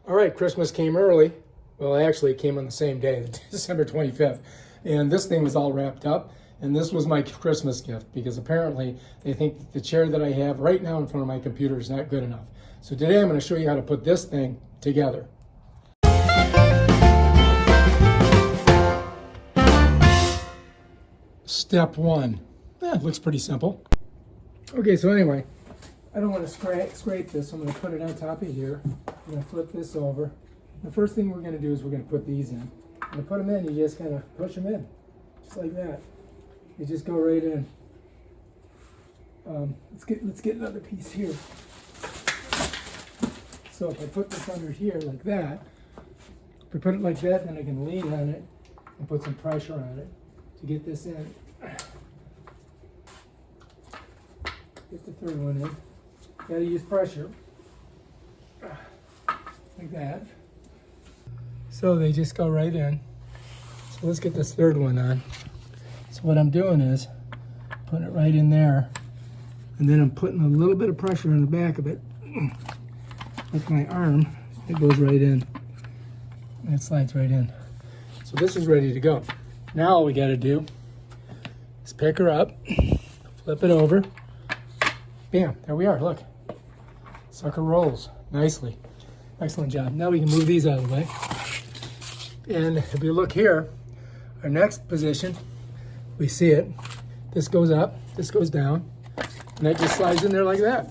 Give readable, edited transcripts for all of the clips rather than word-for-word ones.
All right, Christmas came early. Well, actually, it came on the same day, December 25th. And this thing was all wrapped up. And this was my Christmas gift because apparently they think the chair that I have right now in front of my computer is not good enough. So today I'm going to show you how to put this thing together. Step one. It looks pretty simple. Okay, so anyway, I don't want to scrape this. I'm going to put it on top of here. I'm going to flip this over. The first thing we're going to do is we're going to put these in. And to put them in, you just kind of push them in, just like that. You just go right in. Let's get another piece here. So if I put this under here like that, if I put it like that, then I can lean on it and put some pressure on it to get this in. Get the third one in. Gotta use pressure. Like that. So they just go right in. So let's get this third one on. So what I'm doing is putting it right in there, and then I'm putting a little bit of pressure on the back of it with my arm. It goes right in. And it slides right in. So this is ready to go. Now all we got to do is pick her up, flip it over. Bam, there we are, look. Sucker rolls nicely. Excellent job. Now we can move these out of the way. And if you look here, our next position, we see it. This goes up, this goes down, and that just slides in there like that.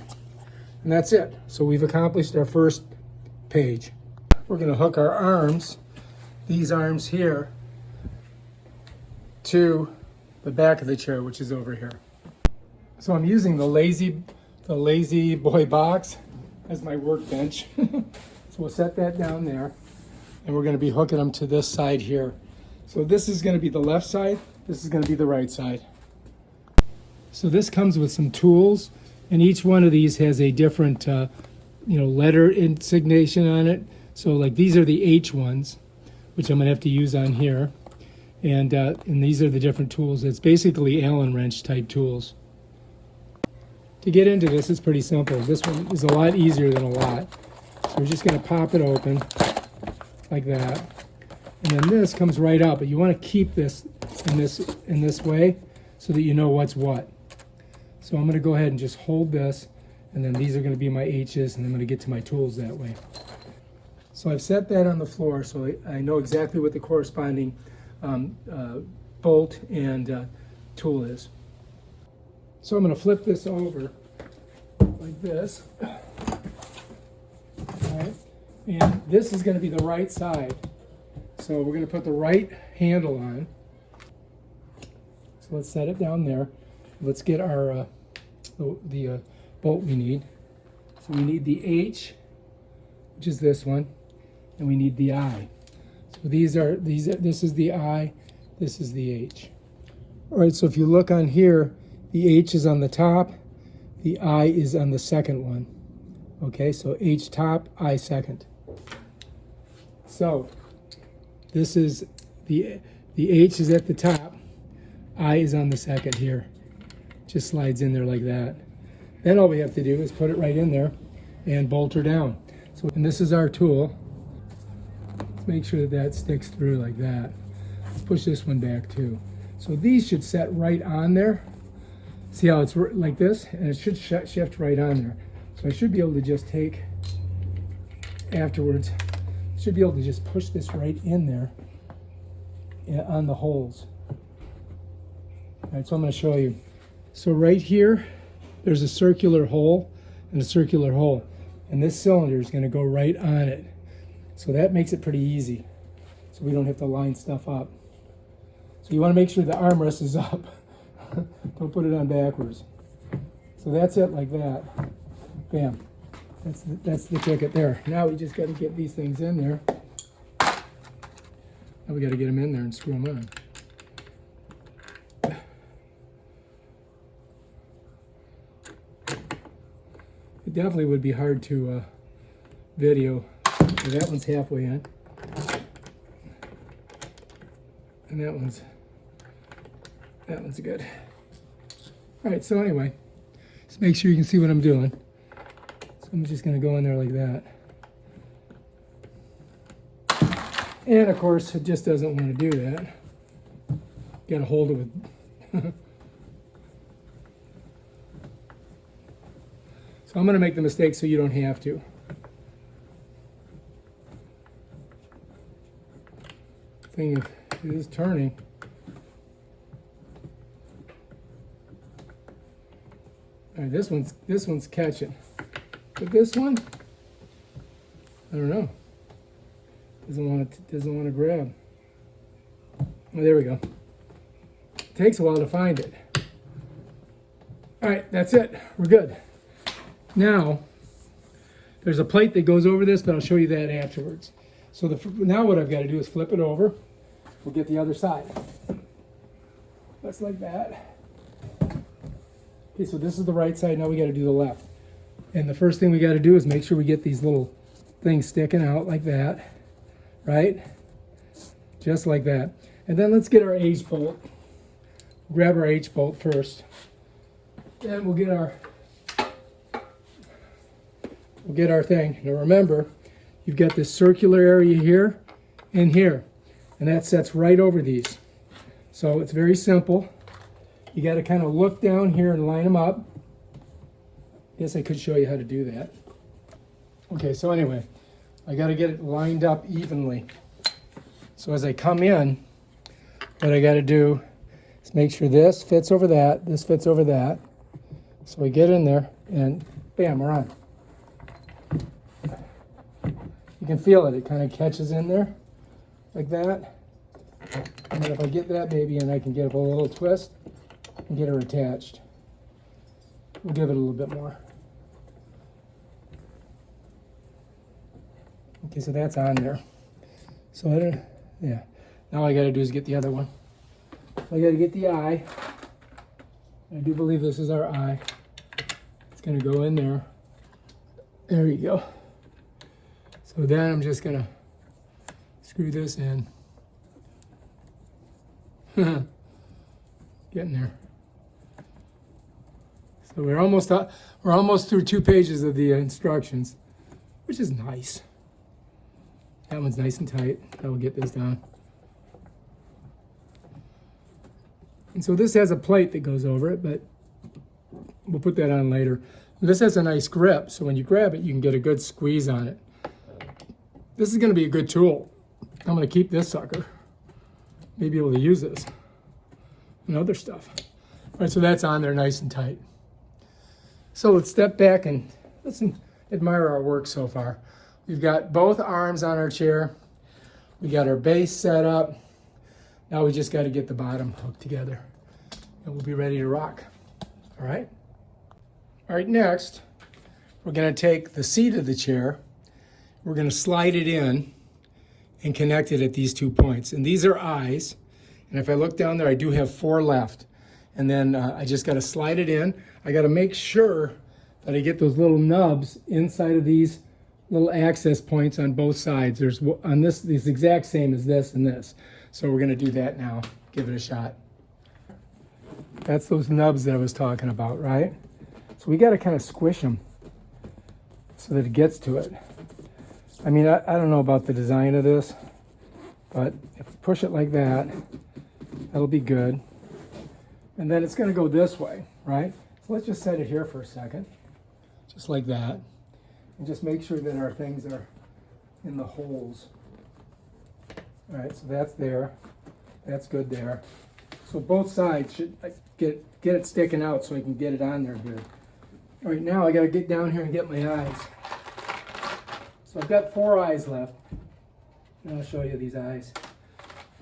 And that's it. So we've accomplished our first page. We're going to hook our arms, these arms here, to the back of the chair, which is over here. So I'm using the Lazboy box as my workbench. So we'll set that down there, and we're going to be hooking them to this side here. So this is going to be the left side, this is going to be the right side. So this comes with some tools, and each one of these has a different letter insignation on it. So like these are the H ones, which I'm going to have to use on here. And these are the different tools. It's basically Allen wrench type tools. To get into this, it's pretty simple. This one is a lot easier than a lot. So we're just going to pop it open like that. And then this comes right out, but you want to keep this in this way so that you know what's what. So I'm going to go ahead and just hold this, and then these are going to be my H's, and I'm going to get to my tools that way. So I've set that on the floor so I know exactly what the corresponding bolt and tool is. So I'm going to flip this over like this. All right. And this is going to be the right side. So we're going to put the right handle on. So let's set it down there. Let's get our the bolt we need. So we need the H, which is this one, and we need the I. So this is the I, this is the H. All right, so if you look on here, the H is on the top, the I is on the second one. Okay, so H top, I second. So this is the H is at the top, I is on the second here. Just slides in there like that. Then all we have to do is put it right in there and bolt her down. So, and this is our tool. Let's make sure that sticks through like that. Let's push this one back too. So these should set right on there. See how it's like this? And it should shift right on there. So I should be able to just take, afterwards, should be able to just push this right in there on the holes. All right, so I'm going to show you. So right here, there's a circular hole and a circular hole. And this cylinder is going to go right on it. So that makes it pretty easy. So we don't have to line stuff up. So you want to make sure the armrest is up. Don't put it on backwards. So that's it like that. Bam. That's the ticket there. Now we just got to get these things in there. Now we got to get them in there and screw them on. It definitely would be hard to video. So that one's halfway in. And that one's good. All right, so anyway, just make sure you can see what I'm doing. So I'm just gonna go in there like that. And of course, it just doesn't want to do that. Got to hold it with. So I'm going to make the mistake so you don't have to. Thing is turning. All right, this one's catching, but this one, I don't know. Doesn't want to grab. Oh, there we go. It takes a while to find it. All right, that's it. We're good. Now, there's a plate that goes over this, but I'll show you that afterwards. So now what I've got to do is flip it over. We'll get the other side. Just like that. Okay, so this is the right side. Now we got to do the left. And the first thing we got to do is make sure we get these little things sticking out like that. Right? Just like that. And then let's get our H bolt. Grab our H bolt first. Then we'll get our thing. Now remember, you've got this circular area here and here. And that sets right over these. So it's very simple. You got to kind of look down here and line them up. Guess I could show you how to do that. Okay, so anyway, I got to get it lined up evenly. So as I come in, what I got to do is make sure this fits over that, this fits over that. So we get in there and bam, we're on. You can feel it, it kind of catches in there like that. And then if I get that baby in, I can give it a little twist and get her attached. We'll give it a little bit more. Okay, so that's on there. So yeah. Now all I got to do is get the other one. I got to get the eye. I do believe this is our eye. It's going to go in there. There you go. So then I'm just going to screw this in. Getting there. So we're almost through 2 pages of the instructions, which is nice. That one's nice and tight. I will get this down. And so this has a plate that goes over it, but we'll put that on later. This has a nice grip, so when you grab it, you can get a good squeeze on it. This is going to be a good tool. I'm going to keep this sucker. Maybe be able to use this and other stuff. All right, so that's on there nice and tight. So let's step back and let's admire our work so far. We've got both arms on our chair. We got our base set up. Now we just got to get the bottom hooked together and we'll be ready to rock. All right? All right, next, we're going to take the seat of the chair. We're going to slide it in and connect it at these 2 points. And these are eyes. And if I look down there, I do have 4 left. And then I just got to slide it in. I got to make sure that I get those little nubs inside of these little access points on both sides. There's on this exact same as this and this. So we're going to do that now. Give it a shot. That's those nubs that I was talking about, right? So we got to kind of squish them so that it gets to it. I mean, I don't know about the design of this, but if we push it like that, that'll be good. And then it's going to go this way, right? So let's just set it here for a second, just like that. And just make sure that our things are in the holes. All right, so that's there. That's good there. So both sides should get it sticking out so I can get it on there good. All right, now I got to get down here and get my eyes. So I've got 4 eyes left. And I'll show you these eyes.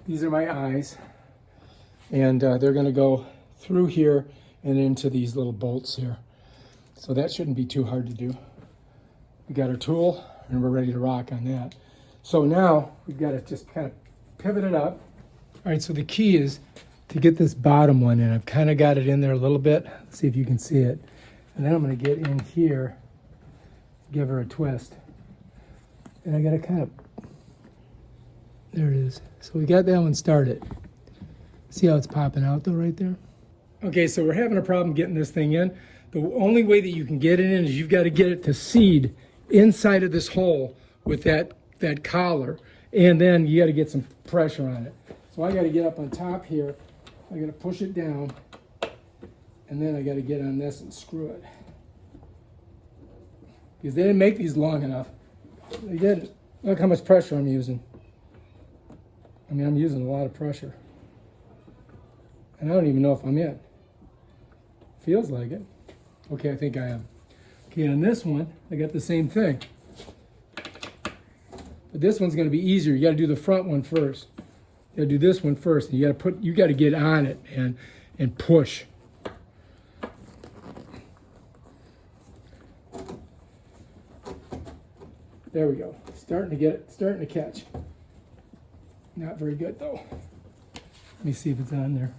These are my eyes. And they're going to go through here and into these little bolts here. So that shouldn't be too hard to do. We got our tool and we're ready to rock on that. So now we've got to just kind of pivot it up. All right, so the key is to get this bottom one in. I've kind of got it in there a little bit. Let's see if you can see it. And then I'm going to get in here, give her a twist. And I got to kind of, there it is. So we got that one started. See how it's popping out though right there? Okay, so we're having a problem getting this thing in. The only way that you can get it in is you've got to get it to seed inside of this hole with that collar. And then you got to get some pressure on it. So I got to get up on top here. I got to push it down. And then I got to get on this and screw it. Because they didn't make these long enough. They didn't. Look how much pressure I'm using. I mean, I'm using a lot of pressure. And I don't even know if I'm in. Feels like it. Okay, I think I am. Okay, on this one, I got the same thing. But this one's going to be easier. You got to do the front one first. You got to do this one first. And you got to get on it and push. There we go. Starting to catch. Not very good though. Let me see if it's on there.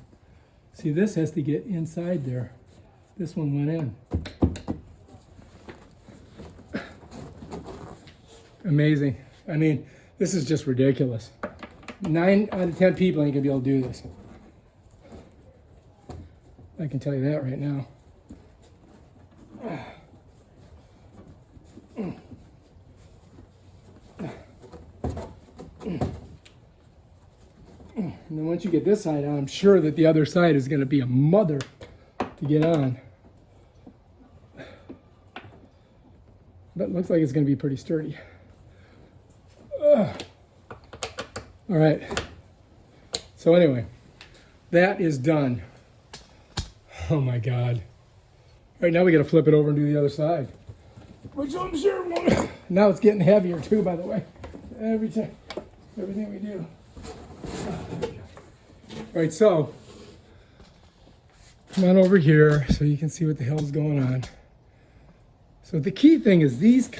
See, this has to get inside there. This one went in. Amazing. I mean, this is just ridiculous. 9 out of 10 people ain't gonna be able to do this. I can tell you that right now. And then once you get this side on, I'm sure that the other side is going to be a mother to get on. But it looks like it's going to be pretty sturdy. All right. So anyway, that is done. Oh my God. All right, now we got to flip it over and do the other side. Which I'm sure won't. Now it's getting heavier too, by the way. Everything we do. All right, so come on over here so you can see what the hell's going on. So the key thing is these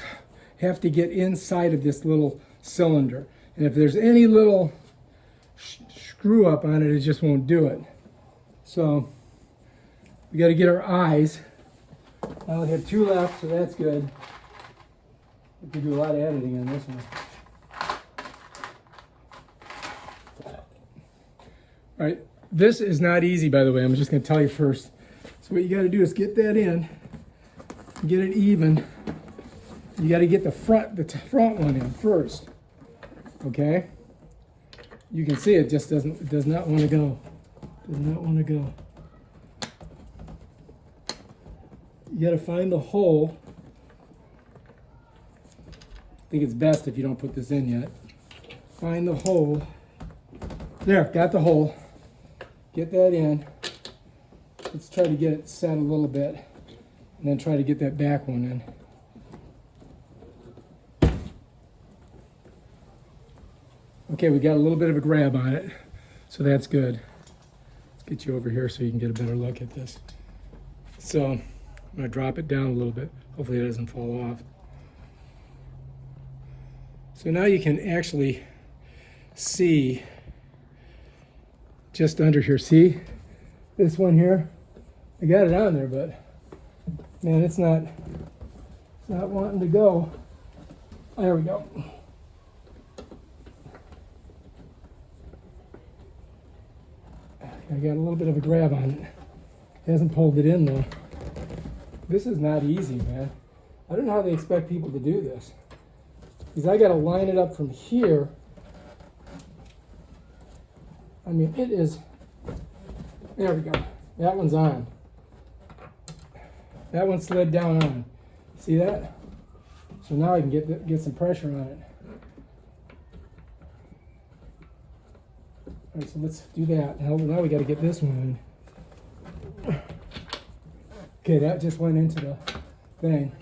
have to get inside of this little cylinder. And if there's any little screw up on it, it just won't do it. So we got to get our eyes. I only have 2 left, so that's good. We can do a lot of editing on this one. All right, this is not easy, by the way. I'm just going to tell you first. So what you got to do is get that in, get it even. You got to get the front one in first. Okay? You can see it just does not want to go. Does not want to go. You got to find the hole. I think it's best if you don't put this in yet. Find the hole. There, got the hole. Get that in. Let's try to get it set a little bit, and then try to get that back one in. Okay, we got a little bit of a grab on it, so that's good. Let's get you over here so you can get a better look at this. So I'm gonna drop it down a little bit. Hopefully it doesn't fall off. So now you can actually see just under here. See this one here? I got it on there, but man, it's not wanting to go. There we go. I got a little bit of a grab on it. Hasn't pulled it in though. This is not easy, man. I don't know how they expect people to do this. Because I got to line it up from here. I mean, it is. There we go. That one's on. That one slid down on. See that? So now I can get some pressure on it. All right, so let's do that. Now we got to get this one in. Okay, that just went into the thing.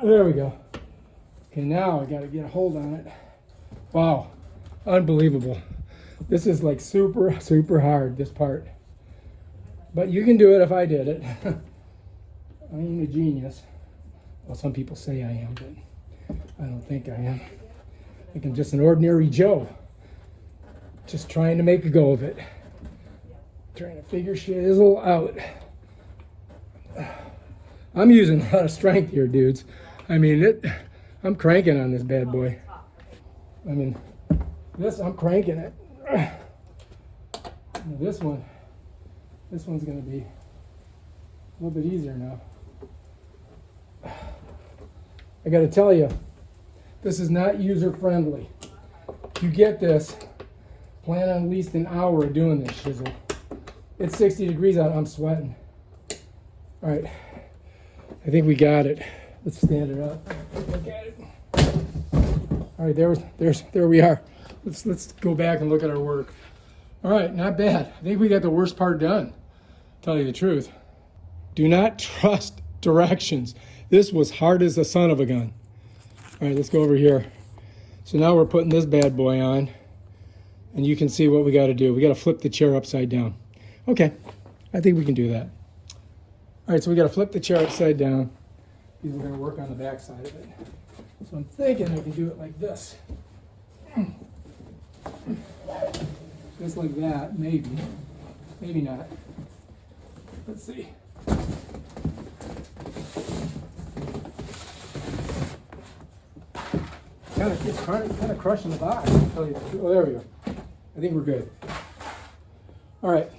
There we go. Okay, now I got to get a hold on it. Wow, unbelievable. This is like super, super hard, this part. But you can do it if I did it. I ain't a genius. Well, some people say I am, but I don't think I am. I think I'm just an ordinary Joe. Just trying to make a go of it. Trying to figure shizzle out. I'm using a lot of strength here, dudes. I mean, I'm cranking on this bad boy. I mean, I'm cranking it. This one's going to be a little bit easier now. I got to tell you, This is not user friendly. If you get this, plan on at least an hour of doing this chisel. It's 60 degrees out, I'm sweating. All right, I think we got it. Let's stand it up. Look at it. All right, there we are. Let's go back and look at our work. All right, not bad. I think we got the worst part done, tell you the truth. Do not trust directions. This was hard as the son of a gun. All right, let's go over here. So now we're putting this bad boy on, and you can see what we got to do. We got to flip the chair upside down. Okay, I think we can do that. All right, so we got to flip the chair upside down. We're going to work on the back side of it. So I'm thinking I can do it like this. Just like that, maybe. Maybe not. Let's see. It's kind of crushing the box. I'll tell you. Oh, there we go. I think we're good. All right.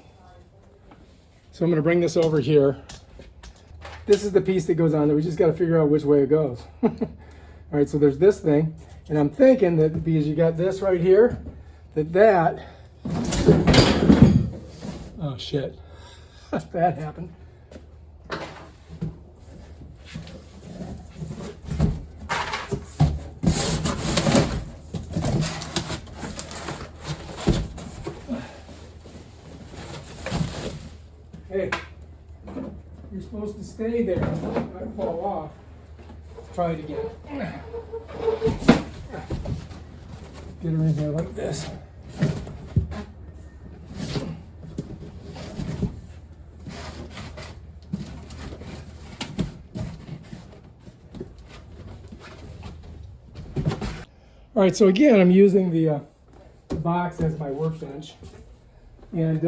So I'm going to bring this over here. This is the piece that goes on there. We just got to figure out which way it goes. All right, so there's this thing. And I'm thinking that because you got this right here, that oh, shit. That happened. Hey, you're supposed to stay there. Might fall off. Let's try it again. Get her in here like this. All right, so again, I'm using the box as my workbench. And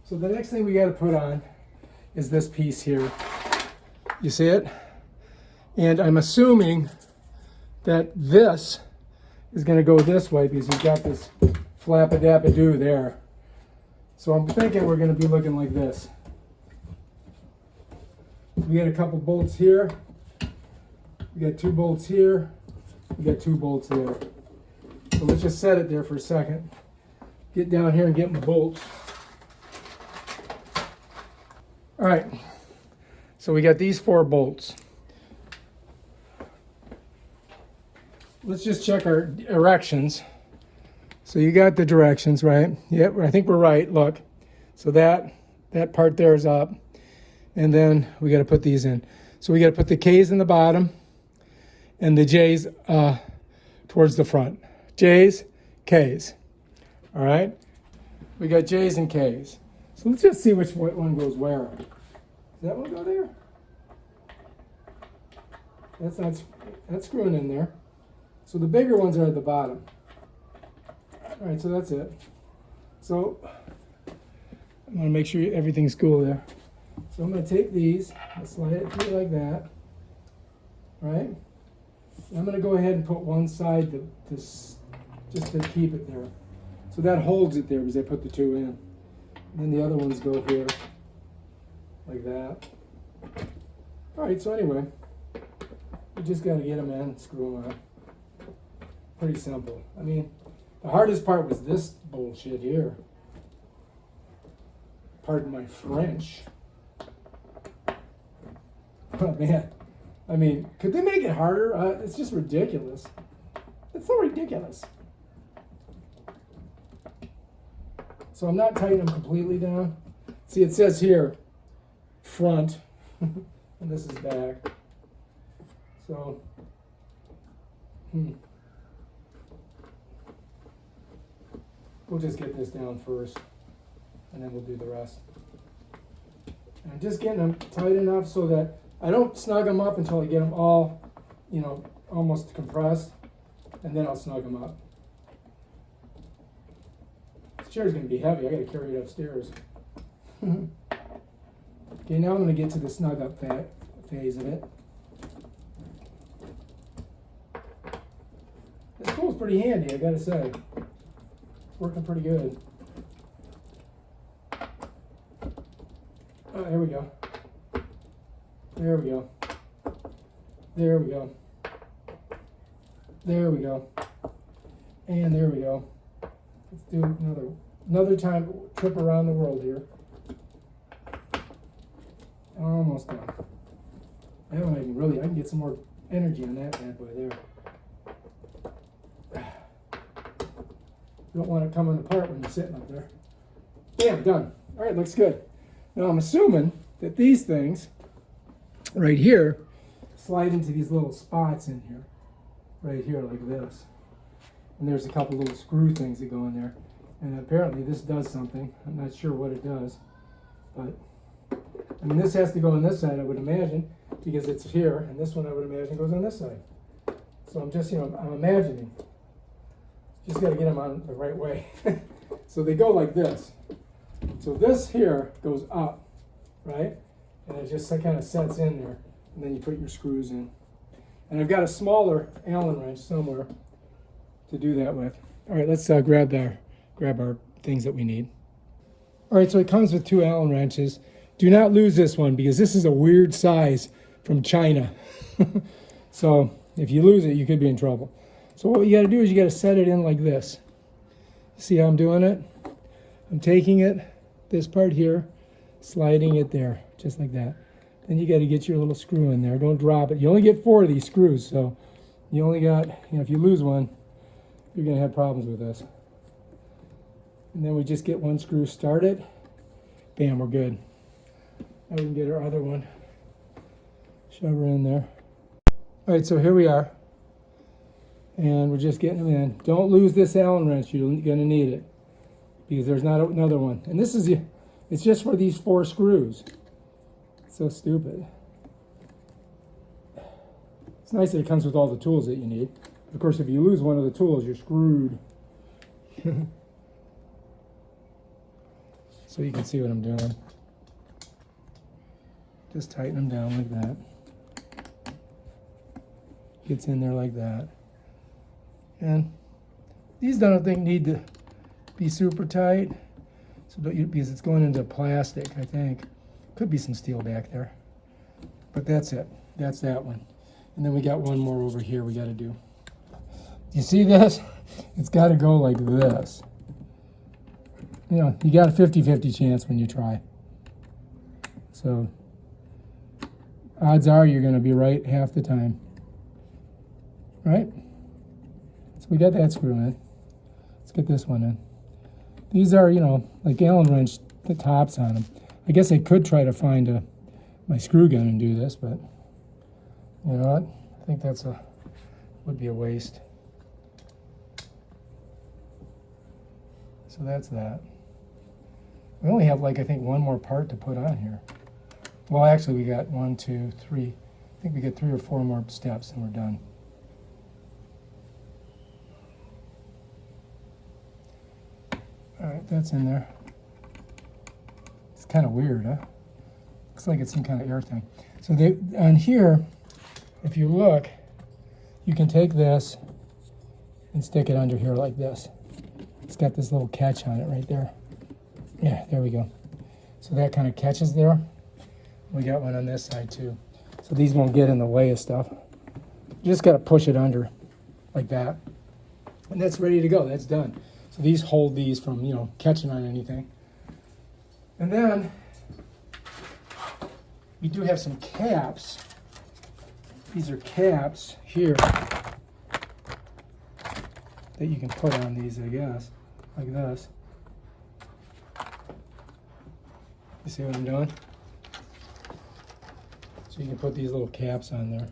so the next thing we got to put on is this piece here. You see it? And I'm assuming that this is going to go this way because you've got this flap-a-dap-a-doo there. So I'm thinking we're going to be looking like this. We got a couple bolts here. We got 2 bolts here. We got 2 bolts there. So let's just set it there for a second. Get down here and get my bolts. All right, so we got these 4 bolts. Let's just check our directions. So you got the directions, right? Yep, I think we're right, look. So that part there is up. And then we gotta put these in. So we gotta put the K's in the bottom and the J's towards the front. J's, K's, all right? We got J's and K's. So let's just see which one goes where. Does that one go there? That's screwing in there. So the bigger ones are at the bottom. All right, so that's it. So I'm gonna make sure everything's cool there. So I'm gonna take these, I'll slide it through like that, right? And I'm gonna go ahead and put one side just to keep it there. So that holds it there because I put the 2 in. And then the other ones go here, like that. All right, so anyway, you just gotta get them in, screw them on. Pretty simple. I mean, the hardest part was this bullshit here. Pardon my French. Oh man, I mean, could they make it harder? It's just ridiculous. It's so ridiculous. So I'm not tightening them completely down. See, it says here, front, and this is back. So, we'll just get this down first, and then we'll do the rest. And I'm just getting them tight enough so that I don't snug them up until I get them all, almost compressed, and then I'll snug them up. This chair's gonna be heavy. I gotta carry it upstairs. Okay, now I'm gonna get to the snug up phase of it. This tool's pretty handy, I gotta say. Working pretty good. Oh, there we go. There we go. There we go. There we go. And there we go. Let's do another time trip around the world here. Almost done. Now I can get some more energy on that bad boy there. You don't want it coming apart when you're sitting up there. Bam, done. All right, looks good. Now I'm assuming that these things right here slide into these little spots in here. Right here, like this. And there's a couple little screw things that go in there. And apparently this does something. I'm not sure what it does. But, I mean, this has to go on this side, I would imagine, because it's here. And this one, I would imagine, goes on this side. So I'm just, I'm imagining. Just got to get them on the right way. So they go like this. So this here goes up, right? And it just kind of sets in there. And then you put your screws in. And I've got a smaller Allen wrench somewhere to do that with. All right, let's grab our things that we need. All right, so it comes with 2 Allen wrenches. Do not lose this one because this is a weird size from China. So if you lose it, you could be in trouble. So what you got to do is you got to set it in like this. See how I'm doing it? I'm taking it, this part here, sliding it there, just like that. Then you got to get your little screw in there. Don't drop it. You only get 4 of these screws, so you only got, if you lose one, you're going to have problems with this. And then we just get 1 screw started. Bam, we're good. Now we can get our other one. Shove her in there. All right, so here we are. And we're just getting them in. Don't lose this Allen wrench. You're going to need it because there's not another one. And this is, it's just for these 4 screws. It's so stupid. It's nice that it comes with all the tools that you need. Of course, if you lose one of the tools, you're screwed. So you can see what I'm doing. Just tighten them down like that. Gets in there like that. And these I don't think need to be super tight, so because it's going into plastic, I think. Could be some steel back there. But that's it. That's that one. And then we got one more over here we got to do. You see this? It's got to go like this. You got a 50-50 chance when you try. So odds are you're going to be right half the time. Right? So we got that screw in. Let's get this one in. These are, like Allen wrench, the tops on them. I guess I could try to find my screw gun and do this, but you know what? I think would be a waste. So that's that. We only have I think 1 more part to put on here. Well, actually we got 1, 2, 3. I think we got 3 or 4 more steps and we're done. All right, that's in there. It's kind of weird, huh? Looks like it's some kind of air thing. So on here, if you look, you can take this and stick it under here like this. It's got this little catch on it right there. Yeah, there we go. So that kind of catches there. We got one on this side too. So these won't get in the way of stuff. You just got to push it under like that. And that's ready to go. That's done. So these hold these from, catching on anything. And then we do have some caps. These are caps here that you can put on these, I guess, like this. You see what I'm doing? So you can put these little caps on there.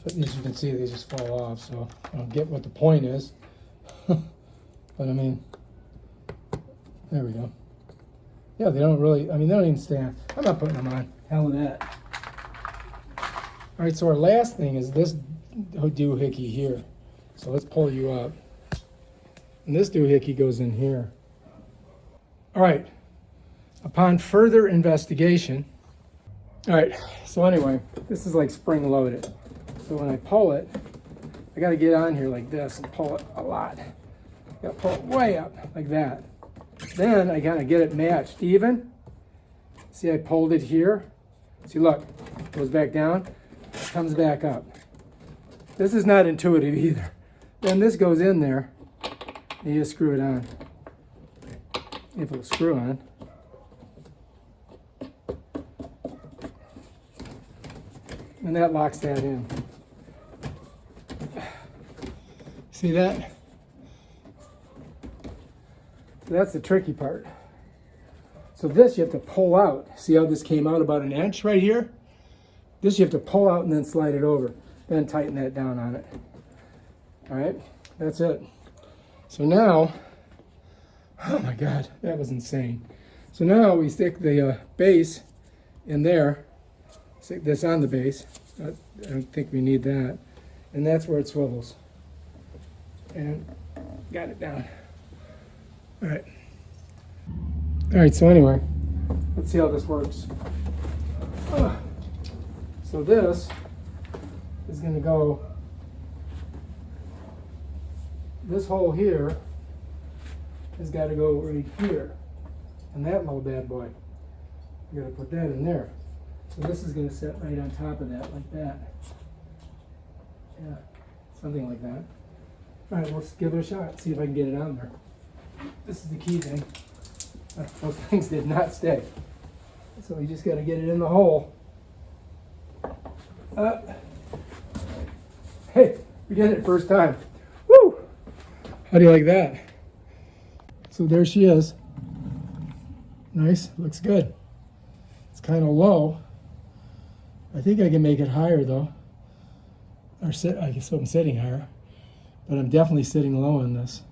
But as you can see, they just fall off, so I don't get what the point is. But I mean, there we go. Yeah, they don't really, they don't even stand. I'm not putting them on. Hell with that. All right, so our last thing is this doohickey here. So let's pull you up. And this doohickey goes in here. All right, upon further investigation, all right, so anyway, this is like spring loaded. So when I pull it, I got to get on here like this and pull it a lot. Got to pull it way up like that. Then I gotta get it matched even. See, I pulled it here. See, look, goes back down, comes back up. This is not intuitive either. Then this goes in there, and you just screw it on. If it'll screw on. And that locks that in. See that? So that's the tricky part. So this you have to pull out. See how this came out about an inch right here? This you have to pull out and then slide it over. Then tighten that down on it. All right, that's it. So now, oh my God, that was insane. So now we stick the base in there. Stick this on the base. I don't think we need that. And that's where it swivels. And got it down. All right. All right, so anyway, let's see how this works. So this is going to go, this hole here has got to go right here. And that little bad boy, you got to put that in there. So this is going to sit right on top of that, like that. Yeah, something like that. All right, let's give it a shot, see if I can get it on there. This is the key thing. Those things did not stay. So we just got to get it in the hole. Hey, we did it first time. Woo! How do you like that? So there she is. Nice, looks good. It's kind of low. I think I can make it higher though. Or I guess I'm sitting higher. But I'm definitely sitting low in this.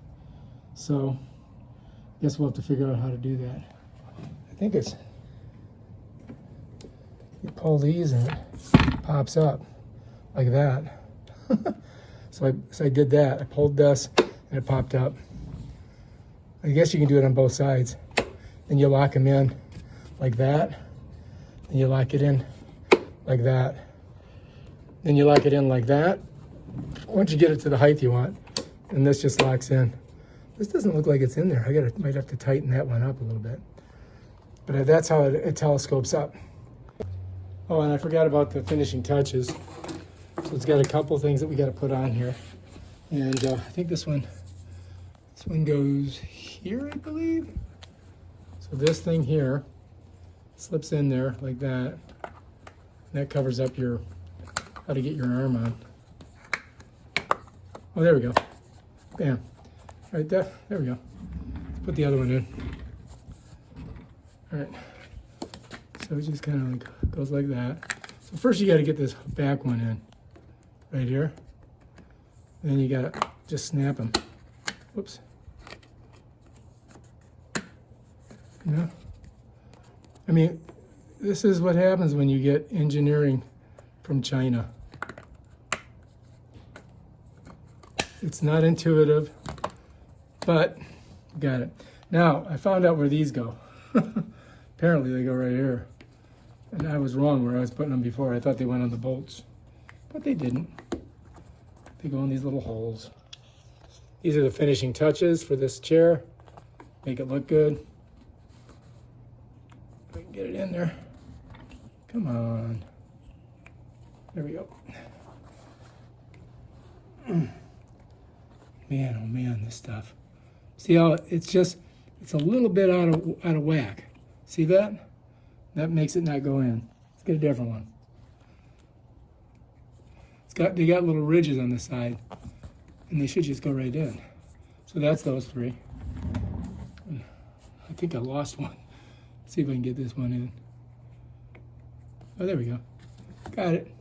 So I guess we'll have to figure out how to do that. I think it's, you pull these and it pops up like that. So I did that. I pulled this and it popped up. I guess you can do it on both sides. Then you lock them in like that. Then you lock it in like that. Then you lock it in like that. Once you get it to the height you want, and this just locks in. This doesn't look like it's in there. Might have to tighten that one up a little bit. But that's how it telescopes up. Oh, and I forgot about the finishing touches. So it's got a couple things that we got to put on here. And I think this one goes here, I believe. So this thing here slips in there like that. And that covers up how to get your arm on. Oh, there we go. Bam. Right there. There we go. Let's put the other one in. All right. So it just kind of like goes like that. So first you got to get this back one in. Right here. And then you got to just snap them. Whoops. No. I mean, this is what happens when you get engineering from China. It's not intuitive, but got it. Now, I found out where these go. Apparently they go right here. And I was wrong where I was putting them before. I thought they went on the bolts, but they didn't. They go in these little holes. These are the finishing touches for this chair. Make it look good. If I can get it in there. Come on. There we go. Man, oh man, this stuff. See how it's a little bit out of whack. See that? That makes it not go in. Let's get a different one. They got little ridges on the side, and they should just go right in. So that's those three. I think I lost one. Let's see if I can get this one in. Oh, there we go. Got it.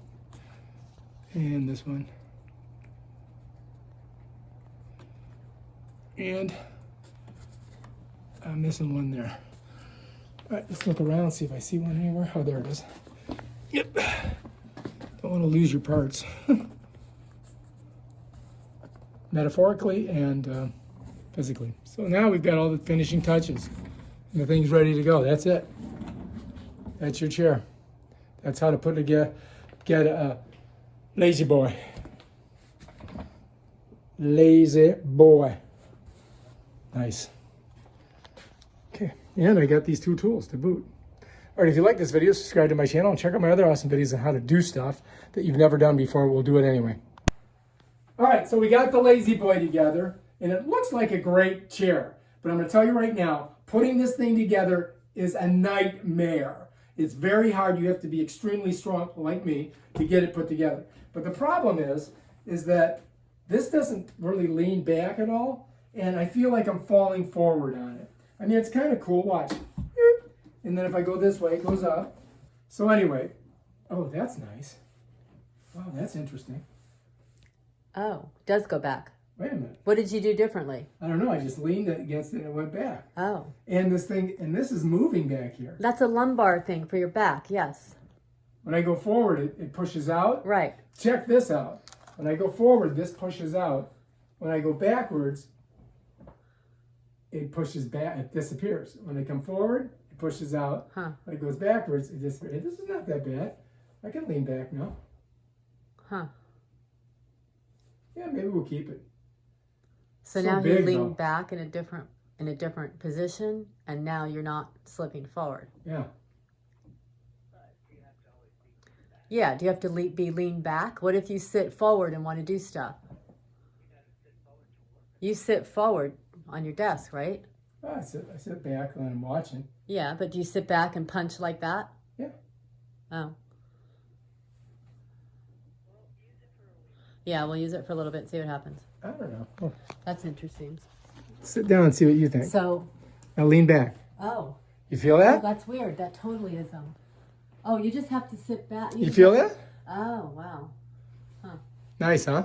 And this one. And I'm missing one there. All right, let's look around, see if I see one anywhere. Oh, there it is. Yep. Don't want to lose your parts. Metaphorically and physically. So now we've got all the finishing touches. And the thing's ready to go. That's it. That's your chair. That's how to get a lazy boy. Lazy boy. Nice. Okay, and I got these two tools to boot. All right, if you like this video, subscribe to my channel and check out my other awesome videos on how to do stuff that you've never done before. We'll do it anyway. All right, so we got the Lazboy together, and it looks like a great chair. But I'm going to tell you right now, putting this thing together is a nightmare. It's very hard. You have to be extremely strong, like me, to get it put together. But the problem is that this doesn't really lean back at all, and I feel like I'm falling forward on it. I mean, it's kind of cool. Watch. And then if I go this way, it goes up. So anyway, oh, that's nice. Wow, that's interesting. Oh, it does go back. Wait a minute. What did you do differently? I don't know. I just leaned it against it and it went back. Oh. And this is moving back here. That's a lumbar thing for your back, yes. When I go forward, it pushes out. Right. Check this out. When I go forward, this pushes out. When I go backwards, it pushes back. It disappears. When I come forward, it pushes out. Huh. When it goes backwards, it disappears. This is not that bad. I can lean back now. Huh. Yeah, maybe we'll keep it. So So now big, you lean though. back in a different position, and now you're not slipping forward. Yeah. Yeah, do you have to be lean back? What if you sit forward and want to do stuff? You sit forward on your desk, right? Oh, I sit back when I'm watching. Yeah, but do you sit back and punch like that? Yeah. Oh. Yeah, we'll use it for a little bit and see what happens. I don't know. Oh. That's interesting. Sit down and see what you think. So, Now lean back. oh, You feel that? that's weird. That totally is Oh, you just have to sit back. You feel that? Oh, wow. Nice, huh?